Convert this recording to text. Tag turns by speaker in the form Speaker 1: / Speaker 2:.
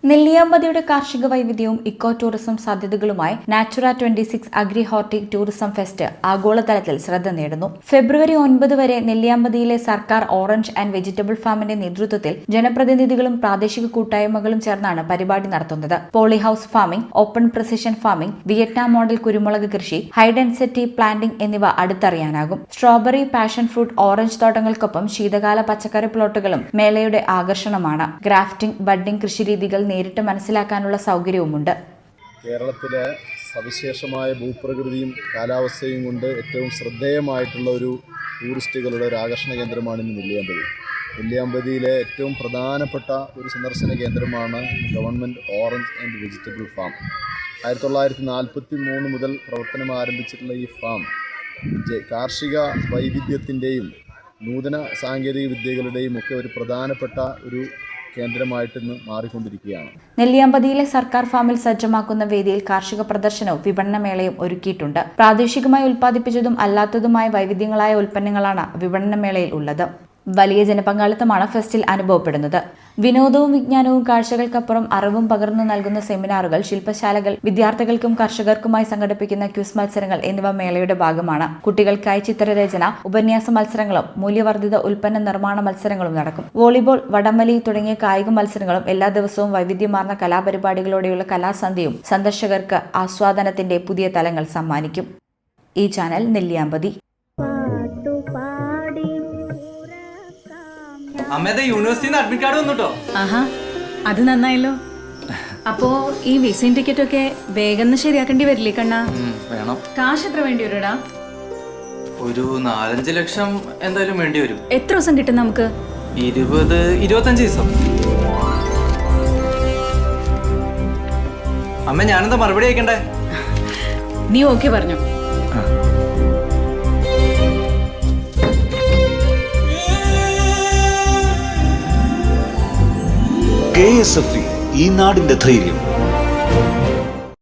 Speaker 1: നെല്ലിയാമ്പതിയുടെ കാർഷിക വൈവിധ്യവും eco tourism സാധ്യതകളുമായി Natura 26 agri horti tourism fest ആഗോളതലത്തിൽ ശ്രദ്ധ നേടുന്നു. ഫെബ്രുവരി 9 വരെ നെല്ലിയാമ്പതിയിലെ സർക്കാർ ഓറഞ്ച് ആൻഡ് വെജിറ്റബിൾ ഫാമിന്റെ നേതൃത്വത്തിൽ ജനപ്രതിനിധികളും പ്രാദേശിക കൂട്ടായ്മകളും ചേർന്നാണ് പരിപാടി നടത്തുന്നത്. Poly house farming, open precision farming, Vietnam model കുരുമുളക് കൃഷി, ഹൈ ഡെൻസിറ്റി പ്ലാന്റിംഗ് എന്നിവ അടുത്തറിയാനാകും. സ്ട്രോബെറി, പാഷൻ ഫ്രൂട്ട്, ഓറഞ്ച് തോട്ടങ്ങൾക്കൊപ്പം ശീതകാല പച്ചക്കറി പ്ലോട്ടുകളും മേളയുടെ ആകർഷണമാണ്. ഗ്രാഫ്റ്റിംഗ്, ബഡ്ഡിംഗ് കൃഷിരീതികൾ നേരിട്ട് മനസ്സിലാക്കാനുള്ള സൗകര്യവുമുണ്ട്.
Speaker 2: കേരളത്തിലെ സവിശേഷമായ ഭൂപ്രകൃതിയും കാലാവസ്ഥയും കൊണ്ട് ഏറ്റവും ശ്രദ്ധേയമായിട്ടുള്ള ഒരു ടൂറിസ്റ്റുകളുടെ ഒരു ആകർഷണ കേന്ദ്രമാണ് ഇന്ന് നെല്ലിയാമ്പതി. നെല്ലിയാമ്പതിയിലെ ഏറ്റവും പ്രധാനപ്പെട്ട ഒരു സന്ദർശന കേന്ദ്രമാണ് government orange and vegetable farm. 1943 മുതൽ പ്രവർത്തനം ആരംഭിച്ചിട്ടുള്ള ഈ ഫാം കാർഷിക വൈവിധ്യത്തിൻ്റെയും നൂതന സാങ്കേതിക വിദ്യകളുടെയും ഒക്കെ ഒരു പ്രധാനപ്പെട്ട ഒരു കേന്ദ്രമായിട്ട് ഇന്ന് മാറിക്കൊണ്ടിരിക്കുകയാണ്.
Speaker 1: നെല്ലിയാമ്പതിയിലെ സർക്കാർ ഫാമിൽ സജ്ജമാക്കുന്ന വേദിയിൽ കാർഷിക പ്രദർശനവും വിപണനമേളയും ഒരുക്കിയിട്ടുണ്ട്. പ്രാദേശികമായി ഉൽപ്പാദിപ്പിച്ചതും അല്ലാത്തതുമായ വൈവിധ്യങ്ങളായ ഉൽപ്പന്നങ്ങളാണ് വിപണനമേളയിൽ ഉള്ളത്. വലിയ ജനപങ്കാളിത്തമാണ് ഫെസ്റ്റിൽ അനുഭവപ്പെടുന്നത്. വിനോദവും വിജ്ഞാനവും കാഴ്ചകൾക്കപ്പുറം അറിവും പകർന്നു നൽകുന്ന സെമിനാറുകൾ, ശില്പശാലകൾ, വിദ്യാർത്ഥികൾക്കും കർഷകർക്കുമായി സംഘടിപ്പിക്കുന്ന ക്വിസ് മത്സരങ്ങൾ എന്നിവ മേളയുടെ ഭാഗമാണ്. കുട്ടികൾക്കായി ചിത്രരചന, ഉപന്യാസ മത്സരങ്ങളും മൂല്യവർദ്ധിത ഉൽപ്പന്ന നിർമ്മാണ മത്സരങ്ങളും നടക്കും. വോളിബോൾ, വടംവലി തുടങ്ങിയ കായിക മത്സരങ്ങളും എല്ലാ ദിവസവും വൈവിധ്യമാർന്ന കലാപരിപാടികളോടെയുള്ള കലാസന്ധ്യയും സന്ദർശകർക്ക് ആസ്വാദനത്തിന്റെ പുതിയ തലങ്ങൾ സമ്മാനിക്കും. ഈ ചാനൽ നെല്ലിയാമ്പതി.
Speaker 3: അമ്മേടെ യൂണിവേഴ്സിറ്റിന്ന് അഡ്മിറ്റ് കാർഡ് വന്നിട്ടോ?
Speaker 4: ആഹാ, അത് നന്നായല്ലോ. അപ്പോ ഈ വിസയും ടിക്കറ്റൊക്കെ വേഗം ശരിയാക്കേണ്ടി വരില്ലേ കണ്ണാ?
Speaker 3: വേണം.
Speaker 4: കാശ് എത്ര വേണ്ടി വരുടാ?
Speaker 3: ഒരു 4-5 ലക്ഷം എന്തായാലും വേണ്ടി വരും.
Speaker 4: എത്ര ദിവസം കിട്ടും നമുക്ക്?
Speaker 3: 20-25 ദിവസം. അമ്മ ഞാനെന്താ മറുപടി അയക്കണ്ടേ?
Speaker 4: നീ ഓക്കെ പറഞ്ഞു.
Speaker 5: KSFE, ഈ നാടിന്റെ ധൈര്യം.